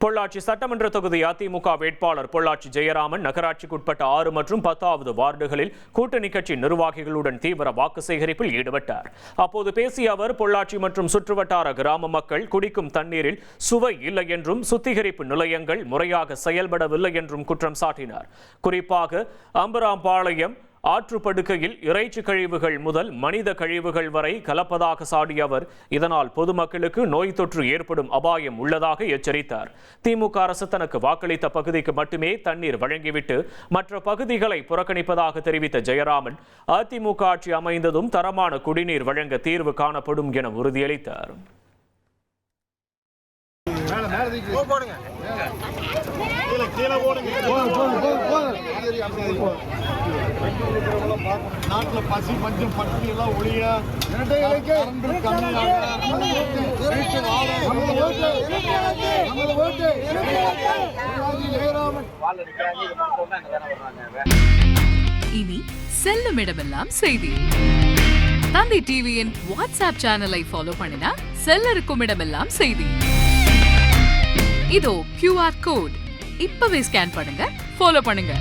பொள்ளாச்சி சட்டமன்ற தொகுதி அதிமுக வேட்பாளர் பொள்ளாச்சி ஜெயராமன் நகராட்சிக்குட்பட்ட 6 மற்றும் 10வது வார்டுகளில் கூட்டணி கட்சி நிர்வாகிகளுடன் தீவிர வாக்கு சேகரிப்பில் ஈடுபட்டார். அப்போது பேசிய அவர், பொள்ளாச்சி மற்றும் சுற்றுவட்டார கிராம மக்கள் குடிக்கும் தண்ணீரில் சுவை இல்லை என்றும் சுத்திகரிப்பு நிலையங்கள் முறையாக செயல்படவில்லை என்றும் குற்றம் சாட்டினார். குறிப்பாக அம்பராம்பாளையம் ஆற்றுப்படுக்கையில் இறைச்சி கழிவுகள் முதல் மனித கழிவுகள் வரை கலப்பதாக சாடிய அவர், இதனால் பொதுமக்களுக்கு நோய் தொற்று ஏற்படும் அபாயம் உள்ளதாக எச்சரித்தார். திமுக அரசு தனக்கு வாக்களித்த பகுதிக்கு மட்டுமே தண்ணீர் வழங்கிவிட்டு மற்ற பகுதிகளை புறக்கணிப்பதாக தெரிவித்த ஜெயராமன், அதிமுக ஆட்சி அமைந்ததும் தரமான குடிநீர் வழங்க தீர்வு காணப்படும் என உறுதியளித்தார். நாட்டில் பசி பஞ்சம் பட்டி எல்லாம் ஒழிய இனி செல்லும் இடமெல்லாம் செய்தி. தந்தி டிவியின் வாட்ஸ்அப் சேனலை ஃபாலோ பண்ணினா செல்லருக்கும் இடமெல்லாம் செய்தி. இதோ QR கோட் இப்பவே ஸ்கேன் பண்ணுங்க, ஃபாலோ பண்ணுங்க.